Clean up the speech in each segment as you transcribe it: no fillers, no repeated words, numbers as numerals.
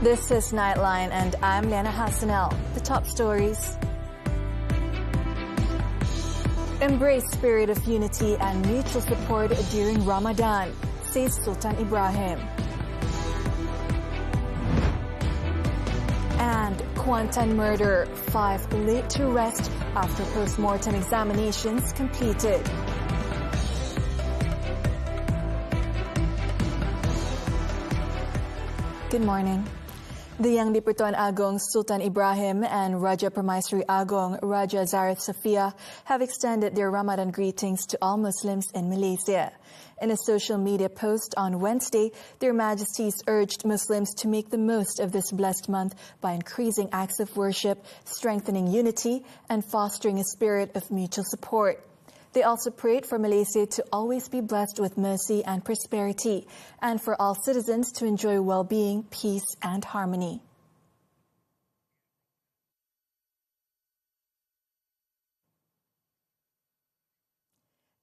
This is Nightline and I'm Liyana Hassanel. The top stories. Embrace spirit of unity and mutual support during Ramadan, says Sultan Ibrahim. And Kuantan murder, 5 laid to rest after post-mortem examinations completed. Good morning. The Young Dipertuan Agong Sultan Ibrahim and Raja Permaisuri Agong Raja Zarif Safia have extended their Ramadan greetings to all Muslims in Malaysia. In a social media post on Wednesday, Their Majesties urged Muslims to make the most of this blessed month by increasing acts of worship, strengthening unity, and fostering a spirit of mutual support. They also prayed for Malaysia to always be blessed with mercy and prosperity, and for all citizens to enjoy well-being, peace, and harmony.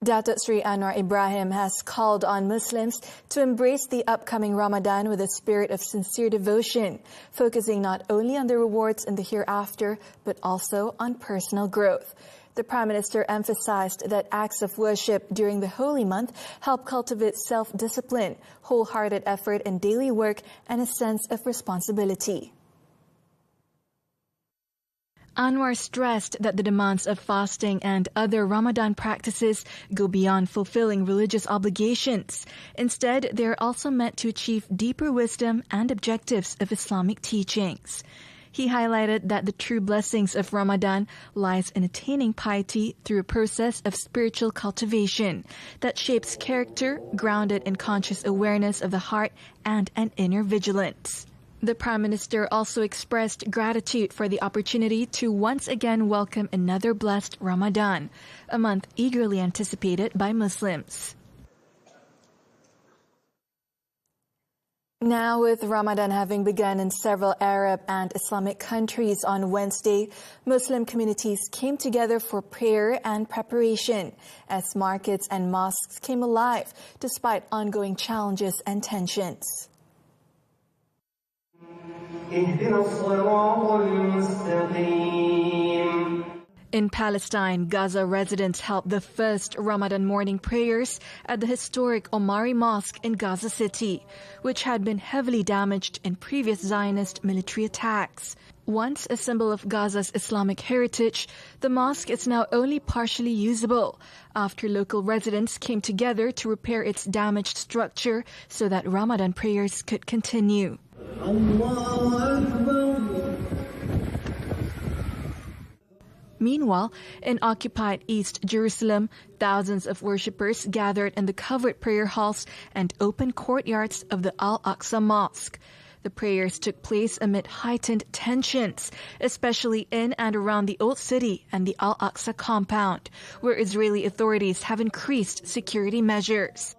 Datuk Sri Anwar Ibrahim has called on Muslims to embrace the upcoming Ramadan with a spirit of sincere devotion, focusing not only on the rewards in the hereafter, but also on personal growth. The Prime Minister emphasized that acts of worship during the holy month help cultivate self-discipline, wholehearted effort in daily work, and a sense of responsibility. Anwar stressed that the demands of fasting and other Ramadan practices go beyond fulfilling religious obligations. Instead, they are also meant to achieve deeper wisdom and objectives of Islamic teachings. He highlighted that the true blessings of Ramadan lies in attaining piety through a process of spiritual cultivation that shapes character, grounded in conscious awareness of the heart and an inner vigilance. The Prime Minister also expressed gratitude for the opportunity to once again welcome another blessed Ramadan, a month eagerly anticipated by Muslims. Now, with Ramadan having begun in several Arab and Islamic countries on Wednesday, Muslim communities came together for prayer and preparation as markets and mosques came alive despite ongoing challenges and tensions. In Palestine, Gaza residents held the first Ramadan morning prayers at the historic Omari Mosque in Gaza City, which had been heavily damaged in previous Zionist military attacks. Once a symbol of Gaza's Islamic heritage, the mosque is now only partially usable after local residents came together to repair its damaged structure so that Ramadan prayers could continue. Meanwhile, in occupied East Jerusalem, thousands of worshippers gathered in the covered prayer halls and open courtyards of the Al-Aqsa Mosque. The prayers took place amid heightened tensions, especially in and around the Old City and the Al-Aqsa compound, where Israeli authorities have increased security measures.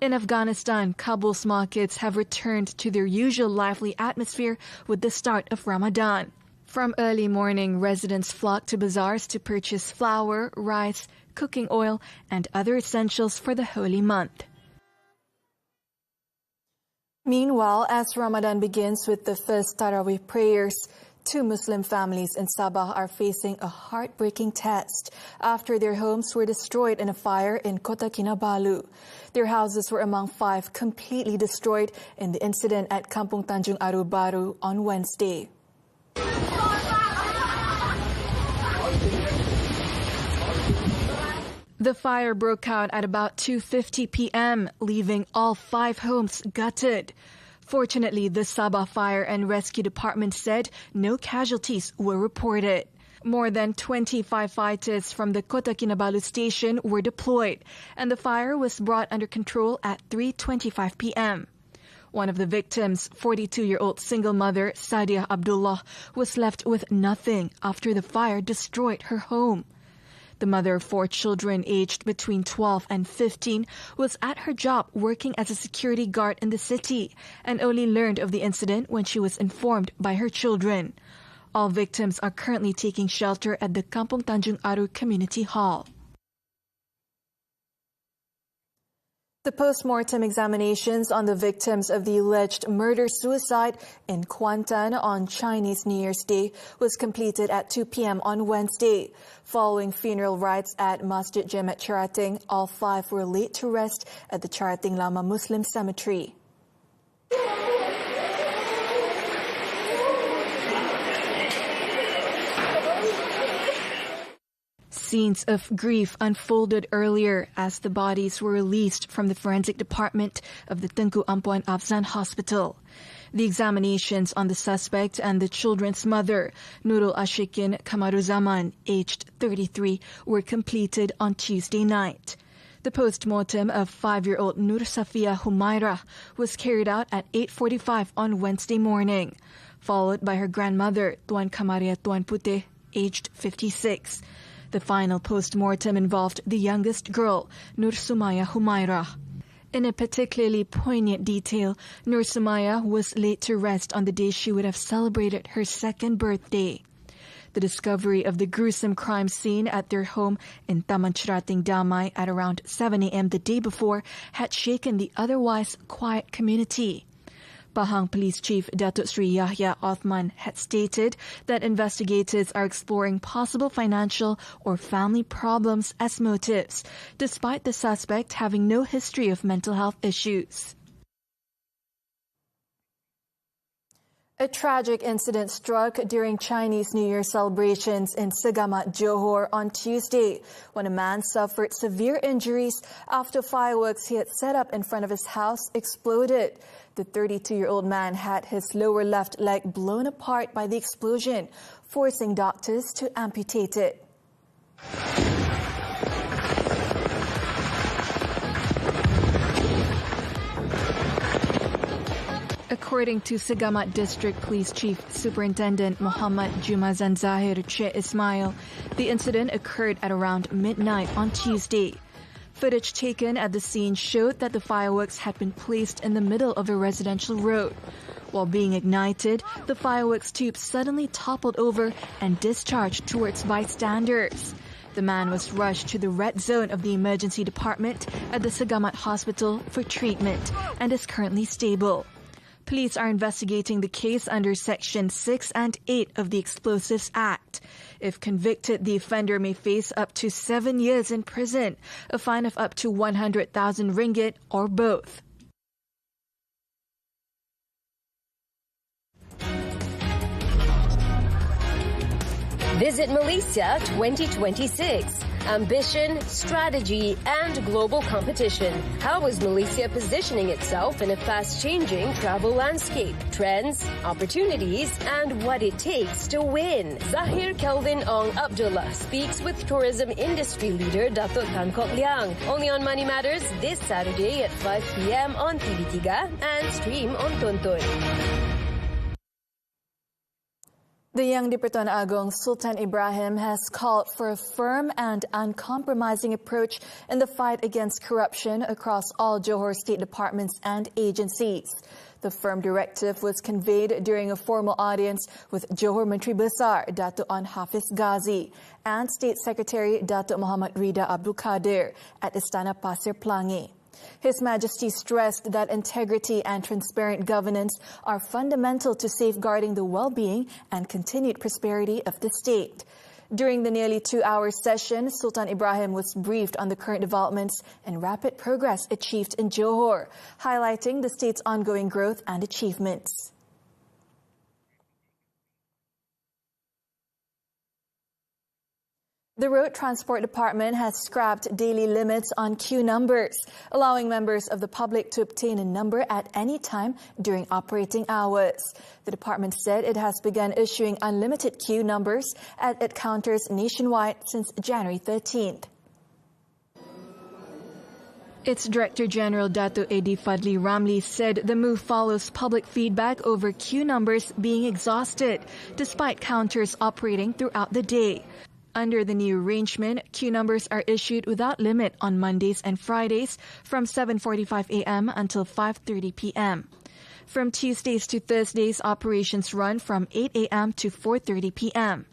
In Afghanistan, Kabul's markets have returned to their usual lively atmosphere with the start of Ramadan. From early morning, residents flocked to bazaars to purchase flour, rice, cooking oil, and other essentials for the holy month. Meanwhile, as Ramadan begins with the first Tarawih prayers, 2 Muslim families in Sabah are facing a heartbreaking test after their homes were destroyed in a fire in Kota Kinabalu. Their houses were among 5 completely destroyed in the incident at Kampung Tanjung Aru Baru on Wednesday. The fire broke out at about 2:50 p.m., leaving all 5 homes gutted. Fortunately, the Sabah Fire and Rescue Department said no casualties were reported. More than 20 firefighters from the Kota Kinabalu station were deployed, and the fire was brought under control at 3:25 p.m. One of the victims, 42-year-old single mother Sadia Abdullah, was left with nothing after the fire destroyed her home. The mother of 4 children aged between 12 and 15 was at her job working as a security guard in the city and only learned of the incident when she was informed by her children. All victims are currently taking shelter at the Kampung Tanjung Aru Community Hall. The post-mortem examinations on the victims of the alleged murder-suicide in Kuantan on Chinese New Year's Day was completed at 2 p.m. on Wednesday. Following funeral rites at Masjid Jamet Charating, all 5 were laid to rest at the Charating Lama Muslim Cemetery. Scenes of grief unfolded earlier as the bodies were released from the forensic department of the Tengku Ampuan Afzan Hospital. The examinations on the suspect and the children's mother, Nurul Ashikin Kamaruzaman, aged 33, were completed on Tuesday night. The post-mortem of 5-year-old Nur Safia Humaira was carried out at 8:45 on Wednesday morning, followed by her grandmother, Tuan Kamaria Tuan Putih, aged 56. The final post-mortem involved the youngest girl, Nur Sumaya Humaira. In a particularly poignant detail, Nur Sumaya was laid to rest on the day she would have celebrated her 2nd birthday. The discovery of the gruesome crime scene at their home in Taman Chrating Damai at around 7 a.m. the day before had shaken the otherwise quiet community. Pahang Police Chief Datuk Sri Yahya Othman had stated that investigators are exploring possible financial or family problems as motives, despite the suspect having no history of mental health issues. A tragic incident struck during Chinese New Year celebrations in Segamat, Johor on Tuesday, when a man suffered severe injuries after fireworks he had set up in front of his house exploded. The 32-year-old man had his lower left leg blown apart by the explosion, forcing doctors to amputate it. According to Segamat District Police Chief Superintendent Muhammad Jumazan Zahir Che Ismail, the incident occurred at around midnight on Tuesday. Footage taken at the scene showed that the fireworks had been placed in the middle of a residential road. While being ignited, the fireworks tube suddenly toppled over and discharged towards bystanders. The man was rushed to the red zone of the emergency department at the Segamat Hospital for treatment and is currently stable. Police are investigating the case under Section 6 and 8 of the Explosives Act. If convicted, the offender may face up to 7 years in prison, a fine of up to 100,000 ringgit or both. Visit Malaysia 2026. Ambition, strategy, and global competition. How is Malaysia positioning itself in a fast-changing travel landscape? Trends, opportunities, and what it takes to win. Zahir Kelvin Ong Abdullah speaks with tourism industry leader Datuk Tan Kok Liang. Only on Money Matters this Saturday at 5 p.m. on TV3 and stream on Tonton. The Yang di-Pertuan Agong Sultan Ibrahim has called for a firm and uncompromising approach in the fight against corruption across all Johor state departments and agencies. The firm directive was conveyed during a formal audience with Johor Menteri Besar Datuk An Hafiz Ghazi and State Secretary Datuk Muhammad Rida Abdul Kadir at Istana Pasir Pelangi. His Majesty stressed that integrity and transparent governance are fundamental to safeguarding the well-being and continued prosperity of the state. During the nearly 2-hour session, Sultan Ibrahim was briefed on the current developments and rapid progress achieved in Johor, highlighting the state's ongoing growth and achievements. The Road Transport Department has scrapped daily limits on queue numbers, allowing members of the public to obtain a number at any time during operating hours. The department said it has begun issuing unlimited queue numbers at counters nationwide since January 13th. Its Director General Dato Edi Fadli Ramli said the move follows public feedback over queue numbers being exhausted, despite counters operating throughout the day. Under the new arrangement, queue numbers are issued without limit on Mondays and Fridays from 7:45 a.m. until 5:30 p.m. From Tuesdays to Thursdays, operations run from 8 a.m. to 4:30 p.m.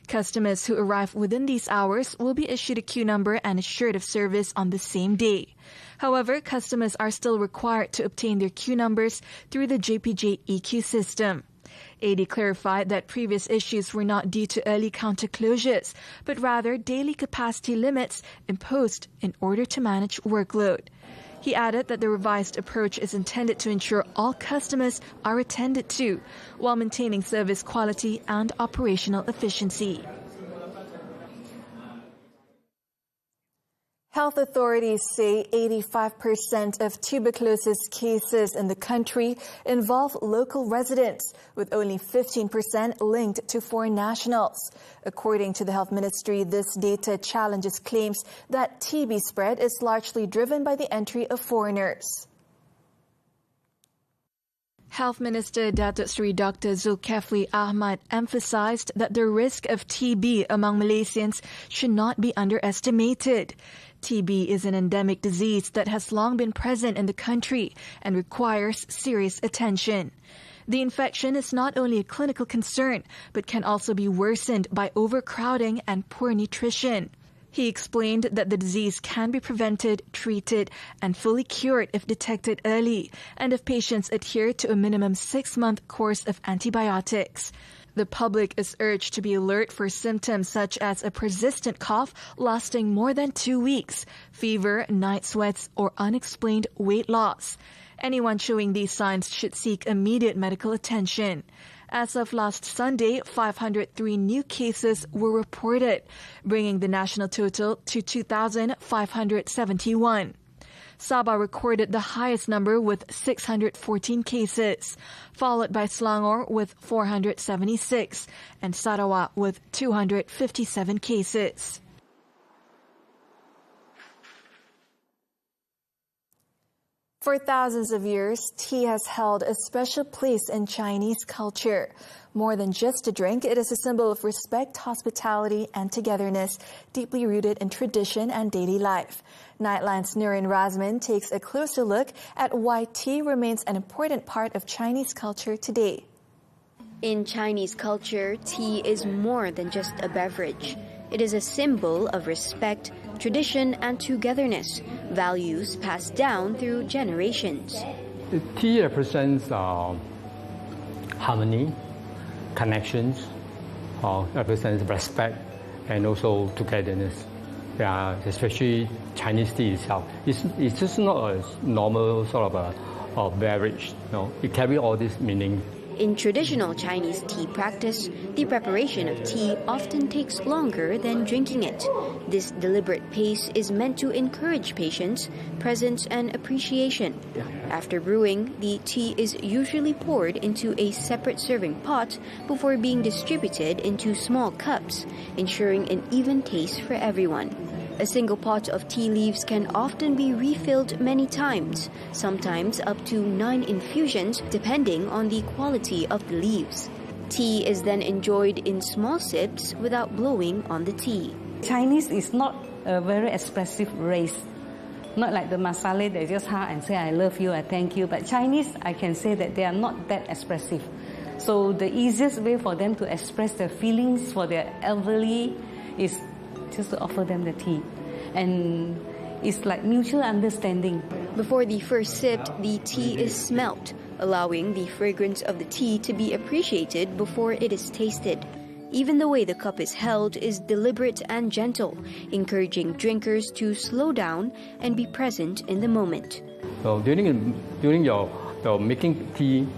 Customers who arrive within these hours will be issued a queue number and assured of service on the same day. However, customers are still required to obtain their queue numbers through the JPJ EQ system. AD clarified that previous issues were not due to early counter closures, but rather daily capacity limits imposed in order to manage workload. He added that the revised approach is intended to ensure all customers are attended to, while maintaining service quality and operational efficiency. Health authorities say 85% of tuberculosis cases in the country involve local residents, with only 15% linked to foreign nationals. According to the Health Ministry, this data challenges claims that TB spread is largely driven by the entry of foreigners. Health Minister Datuk Seri Dr. Zulkifli Ahmad emphasized that the risk of TB among Malaysians should not be underestimated. TB is an endemic disease that has long been present in the country and requires serious attention. The infection is not only a clinical concern, but can also be worsened by overcrowding and poor nutrition. He explained that the disease can be prevented, treated, and fully cured if detected early, and if patients adhere to a minimum 6-month course of antibiotics. The public is urged to be alert for symptoms such as a persistent cough lasting more than 2 weeks, fever, night sweats, or unexplained weight loss. Anyone showing these signs should seek immediate medical attention. As of last Sunday, 503 new cases were reported, bringing the national total to 2,571. Sabah recorded the highest number with 614 cases, followed by Selangor with 476 and Sarawak with 257 cases. For thousands of years, tea has held a special place in Chinese culture. More than just a drink, it is a symbol of respect, hospitality, and togetherness, deeply rooted in tradition and daily life. Nightline's Nurin Razman takes a closer look at why tea remains an important part of Chinese culture today. In Chinese culture, tea is more than just a beverage. It is a symbol of respect, tradition, and togetherness, values passed down through generations. Tea represents harmony, connections, represents respect, and also togetherness. Yeah, especially Chinese tea itself. It's just not a normal sort of a beverage. No, it carries all this meaning. In traditional Chinese tea practice, the preparation of tea often takes longer than drinking it. This deliberate pace is meant to encourage patience, presence, and appreciation. After brewing, the tea is usually poured into a separate serving pot before being distributed into small cups, ensuring an even taste for everyone. A single pot of tea leaves can often be refilled many times, sometimes up to 9 infusions, depending on the quality of the leaves. Tea is then enjoyed in small sips without blowing on the tea. Chinese is not a very expressive race. Not like the Masale, they just and say, I love you, I thank you. But Chinese, I can say that they are not that expressive. So the easiest way for them to express their feelings for their elderly is just to offer them the tea. And it's like mutual understanding. Before the first sip, the tea is smelt, allowing the fragrance of the tea to be appreciated before it is tasted. Even the way the cup is held is deliberate and gentle, encouraging drinkers to slow down and be present in the moment. So during your making tea,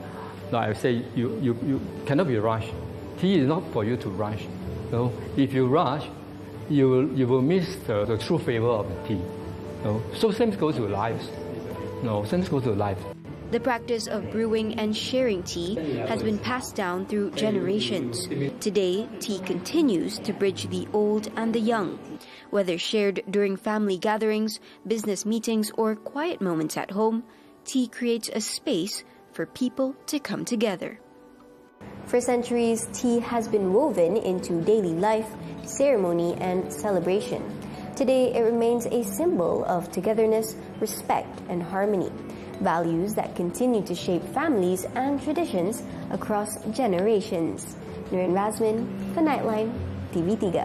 like I say, you cannot be rushed. Tea is not for you to rush. So if you rush, you will miss the true flavor of the tea. So same goes to life. Same goes to life. The practice of brewing and sharing tea has been passed down through generations. Today, tea continues to bridge the old and the young. Whether shared during family gatherings, business meetings, or quiet moments at home, tea creates a space for people to come together. For centuries, tea has been woven into daily life, ceremony, and celebration. Today, it remains a symbol of togetherness, respect, and harmony, values that continue to shape families and traditions across generations. Nurin Razman, for Nightline, TV3.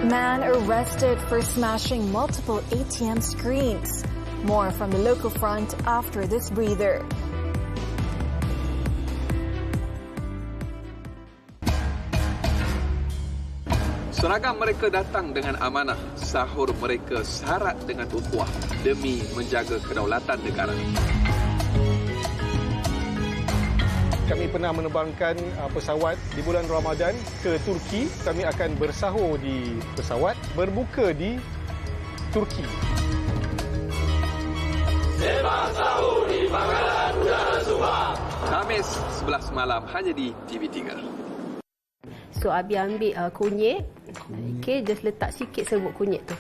Man arrested for smashing multiple ATM screens. More from the local front after this breather. Seragam mereka datang dengan amanah, sahur mereka syarat dengan ukhuwah demi menjaga kedaulatan negara. Kami pernah menerbangkan pesawat di bulan Ramadan ke Turki. Kami akan bersahur di pesawat, berbuka di Turki. Sembang sahur di Pangkalan Udara Sabah. Khamis 11 malam hanya di TV3. So Abi ambil kunyit, okay, just letak sikit serbuk kunyit tu.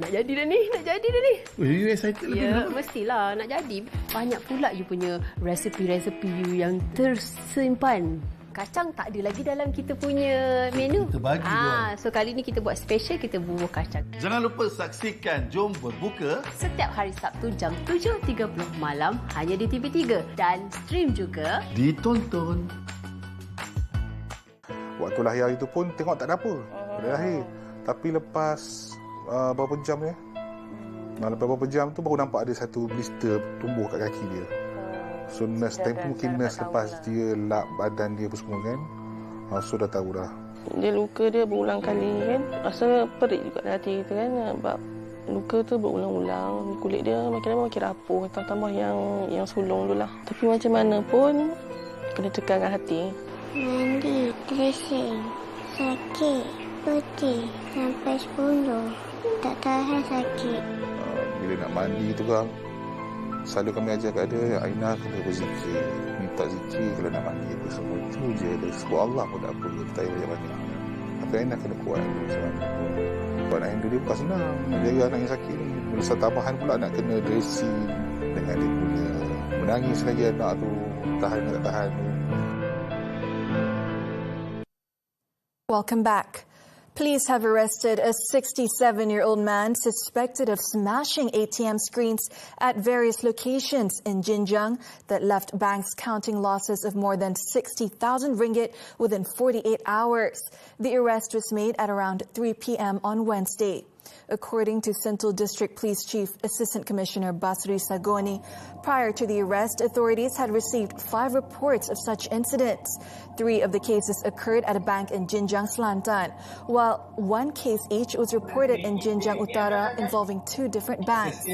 Nak jadi dah ni, nak jadi dah ni. Oh, you excited? Ya, mestilah nak jadi. Banyak pula you punya resepi-resepi you yang tersimpan. Kacang tak ada lagi dalam kita punya menu. Kita bagi dua. So kali ni kita buat special, kita bubuh kacang. Jangan lupa saksikan Jom Berbuka Setiap hari Sabtu jam 7.30 malam hanya di TV3 dan stream juga. ditonton. Waktu lahir itu pun tengok tak ada apa pada lahir. Tapi lepas berapa jam ya? Lepas berapa jam tu baru nampak ada satu blister tumbuh kat kaki dia. So nurse time tu mungkin nurse lepas dia lap badan dia apa semua kan. So dah tahu dah. Dia luka dia berulang kali kan. Rasa perit juga dalam hati kita kan. Sebab luka tu berulang-ulang. Kulit dia makin lama makin rapuh. Tambah yang sulung tu lah. Tapi macam mana pun kena tekankan hati. Mandi, dressing, sakit, putih, sampai 10. Tak tahan sakit. Bila nak mandi tu kan, selalu kami ajar kat dia, Aina kena berzikir, minta zikir kalau nak mandi apa semua. Itu je, dia sebut Allah pun tak apa, kita tak payah banyak. Tapi Aina kena kuat macam mana pun. Buat anak dia bukan senang, nak jaga anak yang sakit ni. Bila tambahan pula nak kena dressing dengan dia punya menangis lagi anak tu, tahan tak tahan tu. Welcome back. Police have arrested a 67-year-old man suspected of smashing ATM screens at various locations in Xinjiang that left banks counting losses of more than 60,000 ringgit within 48 hours. The arrest was made at around 3 p.m. on Wednesday. According to Sentul District Police Chief Assistant Commissioner Basri Sagoni, prior to the arrest, authorities had received 5 reports of such incidents. 3 of the cases occurred at a bank in Xinjiang, Kelantan, while 1 case each was reported in Xinjiang Utara involving 2 different banks.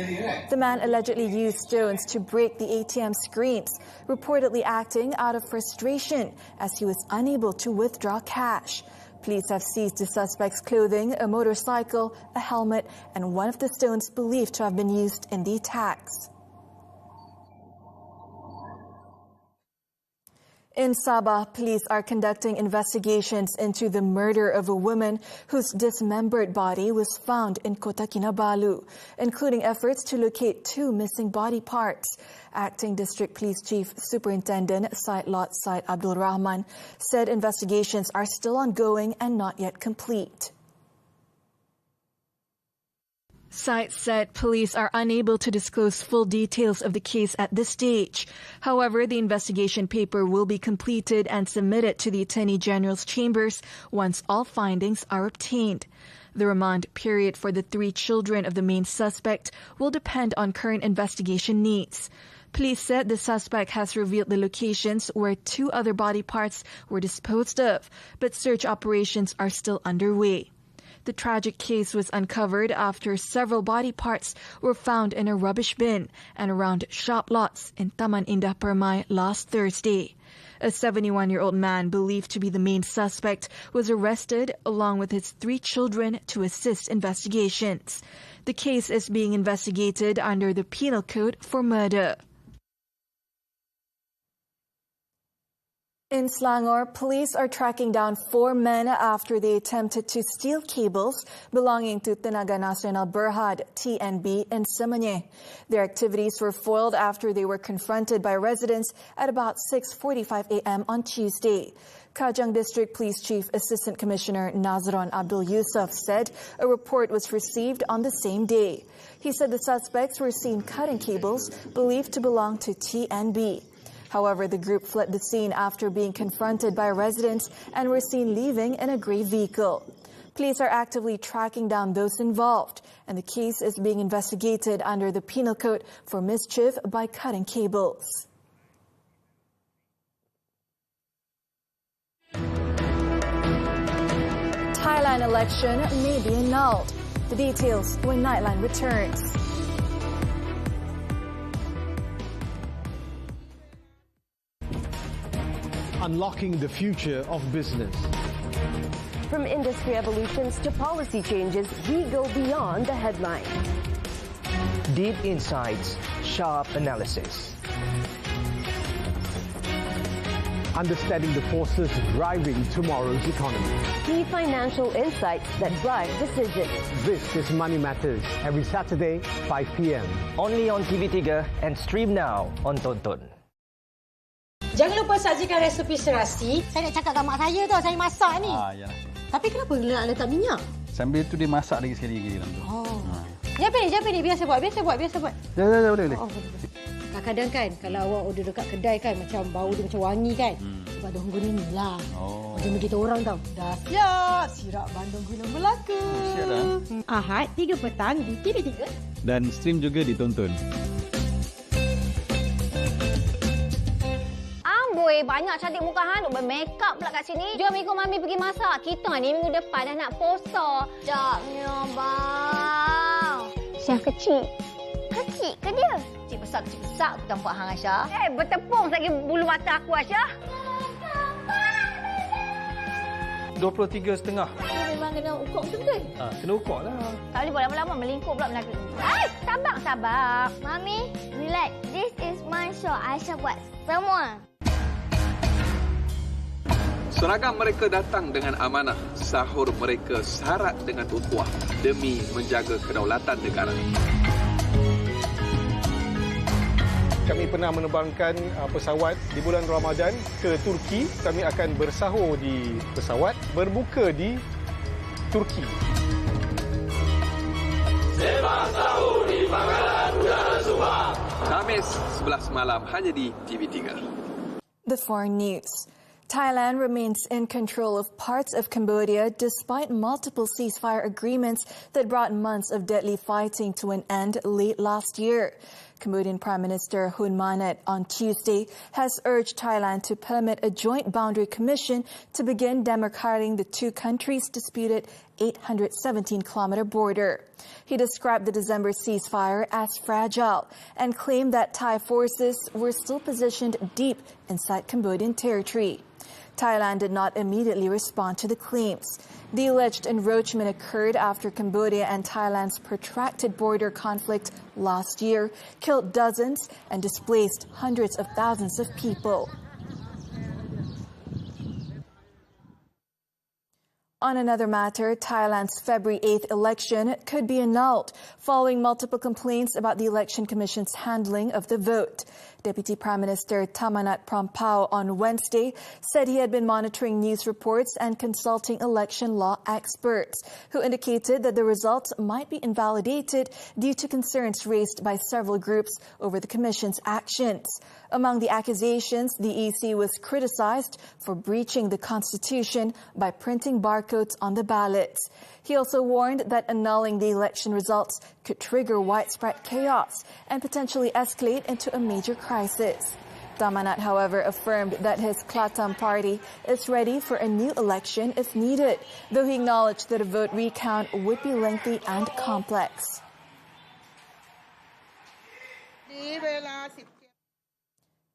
The man allegedly used stones to break the ATM screens, reportedly acting out of frustration as he was unable to withdraw cash. Police have seized the suspect's clothing, a motorcycle, a helmet, and one of the stones believed to have been used in the attacks. In Sabah, police are conducting investigations into the murder of a woman whose dismembered body was found in Kota Kinabalu, including efforts to locate 2 missing body parts. Acting District Police Chief Superintendent Syed Lot Syed Abdul Rahman said investigations are still ongoing and not yet complete. Syed said police are unable to disclose full details of the case at this stage. However, the investigation paper will be completed and submitted to the Attorney General's chambers once all findings are obtained. The remand period for the 3 children of the main suspect will depend on current investigation needs. Police said the suspect has revealed the locations where 2 other body parts were disposed of, but search operations are still underway. The tragic case was uncovered after several body parts were found in a rubbish bin and around shop lots in Taman Indah Permai last Thursday. A 71-year-old man believed to be the main suspect was arrested along with his 3 children to assist investigations. The case is being investigated under the Penal Code for murder. In Selangor, police are tracking down 4 men after they attempted to steal cables belonging to Tenaga Nasional Berhad, TNB, in Semenyih. Their activities were foiled after they were confronted by residents at about 6:45 a.m. on Tuesday. Kajang District Police Chief Assistant Commissioner Nazron Abdul Yusuf said a report was received on the same day. He said the suspects were seen cutting cables believed to belong to TNB. However, the group fled the scene after being confronted by residents and were seen leaving in a grey vehicle. Police are actively tracking down those involved, and the case is being investigated under the Penal Code for mischief by cutting cables. Thailand election may be annulled. The details when Nightline returns. Unlocking the future of business. From industry evolutions to policy changes, we go beyond the headline. Deep insights, sharp analysis. Understanding the forces driving tomorrow's economy. Key financial insights that drive decisions. This is Money Matters, every Saturday, 5 p.m. Only on TV3 and stream now on Tonton. Jangan lupa sajikan resepi serasi. Saya nak cakap dengan mak saya tau, saya masak ni. Yalah. Tapi kenapa nak letak minyak? Sambil tu dia masak lagi sekali lagi dalam tu. Oh. Siapa ni? Biar saya buat. Ya, boleh. Oh, kadang-kadang kan, kalau awak order dekat kedai kan, macam bau dia macam wangi kan. Sebab daun guna ni lah. Oh. Macam begitu orang tahu. Dah siap, sirap bandung gula Melaka. Siap dah. Ahad, 3 petang di TV3. Dan stream juga ditonton. Amboi, banyak cantik muka hang duk bermakeup pula kat sini. Jom ikut Mami pergi masak. Kita ni minggu depan dah nak puasa. Sekejapnya, bang. Syah kecil. Kecil ke dia? Kecil besar aku tampak hang, Aisyah. Bertepung lagi bulu mata aku, Aisyah. 23.5. Memang kena ukur betul-betul. Kena ukur lah. Tak boleh buat lama-lama, melingkup pula belakang. Sabar. Mami, relax. This is my show. Aisyah buat semua. Seragam mereka datang dengan amanah, sahur mereka syarat dengan ukhuwah demi menjaga kedaulatan negara. Kami pernah menerbangkan pesawat di bulan Ramadan ke Turki. Kami akan bersahur di pesawat, berbuka di Turki. Sembang sahur di Pangkalan Udara Sabah. Khamis 11 malam hanya di TV3. The foreign news. Thailand remains in control of parts of Cambodia despite multiple ceasefire agreements that brought months of deadly fighting to an end late last year. Cambodian Prime Minister Hun Manet on Tuesday has urged Thailand to permit a joint boundary commission to begin demarcating the two countries' disputed 817-kilometer border. He described the December ceasefire as fragile and claimed that Thai forces were still positioned deep inside Cambodian territory. Thailand did not immediately respond to the claims. The alleged encroachment occurred after Cambodia and Thailand's protracted border conflict last year killed dozens and displaced hundreds of thousands of people. On another matter, Thailand's February 8th election could be annulled following multiple complaints about the Election Commission's handling of the vote. Deputy Prime Minister Thammanat Prapao on Wednesday said he had been monitoring news reports and consulting election law experts, who indicated that the results might be invalidated due to concerns raised by several groups over the Commission's actions. Among the accusations, the EC was criticized for breaching the Constitution by printing barcodes on the ballots. He also warned that annulling the election results could trigger widespread chaos and potentially escalate into a major crisis. Thammanat, however, affirmed that his Klatam party is ready for a new election if needed, though he acknowledged that a vote recount would be lengthy and complex.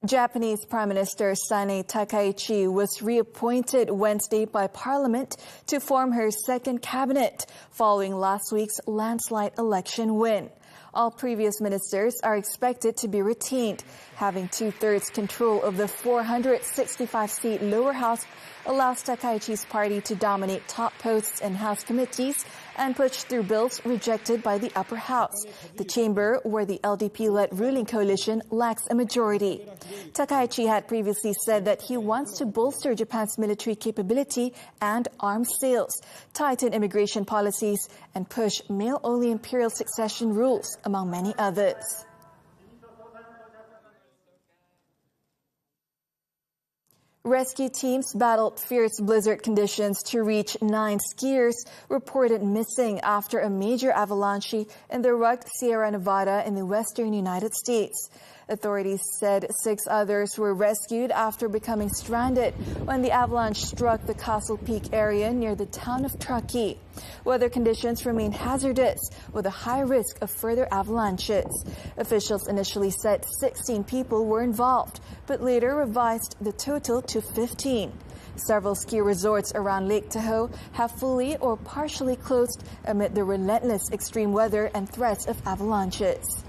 Japanese Prime Minister Sane Takaichi was reappointed Wednesday by Parliament to form her second cabinet following last week's landslide election win. All previous ministers are expected to be retained. Having two-thirds control of the 465-seat lower house allows Takaichi's party to dominate top posts in House committees and push through bills rejected by the upper house, the chamber where the LDP-led ruling coalition lacks a majority. Takaichi had previously said that he wants to bolster Japan's military capability and arms sales, tighten immigration policies, and push male-only imperial succession rules, among many others. Rescue teams battled fierce blizzard conditions to reach 9 skiers reported missing after a major avalanche in the rugged Sierra Nevada in the western United States. Authorities said 6 others were rescued after becoming stranded when the avalanche struck the Castle Peak area near the town of Truckee. Weather conditions remain hazardous with a high risk of further avalanches. Officials initially said 16 people were involved, but later revised the total to 15. Several ski resorts around Lake Tahoe have fully or partially closed amid the relentless extreme weather and threats of avalanches.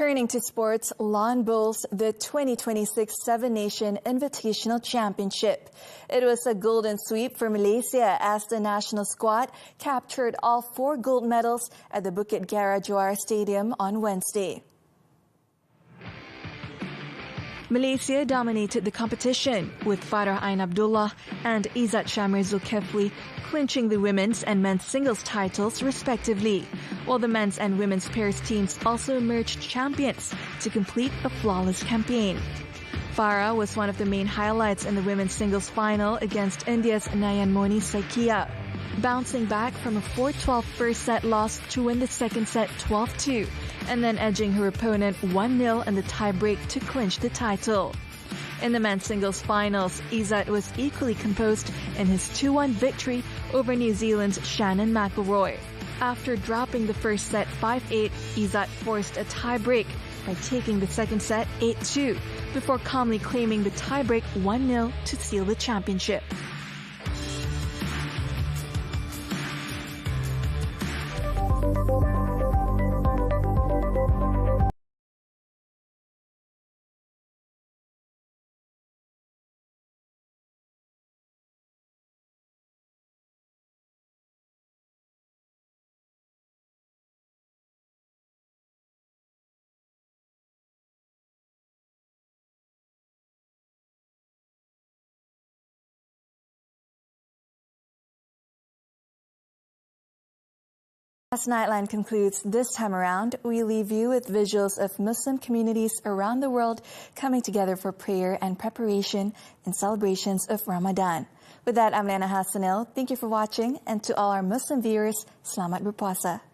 Turning to sports, lawn bowls the 2026 Seven Nation Invitational Championship. It was a golden sweep for Malaysia as the national squad captured all 4 gold medals at the Bukit Gara Juara Stadium on Wednesday. Malaysia dominated the competition with Farah Ain Abdullah and Izzat Shamir Zulkifli clinching the women's and men's singles titles respectively, while the men's and women's pairs teams also emerged champions to complete a flawless campaign. Farah was one of the main highlights in the women's singles final against India's Nayanmoni Saikia, bouncing back from a 4-12 first set loss to win the second set 12-2, and then edging her opponent 1-0 in the tiebreak to clinch the title. In the men's singles finals, Izzat was equally composed in his 2-1 victory over New Zealand's Shannon McElroy. After dropping the first set 5-8, Izzat forced a tiebreak by taking the second set 8-2, before calmly claiming the tiebreak 1-0 to seal the championship. As Nightline concludes this time around, we leave you with visuals of Muslim communities around the world coming together for prayer and preparation in celebrations of Ramadan. With that, I'm Liyana Hassanel. Thank you for watching, and to all our Muslim viewers, Selamat Berpuasa.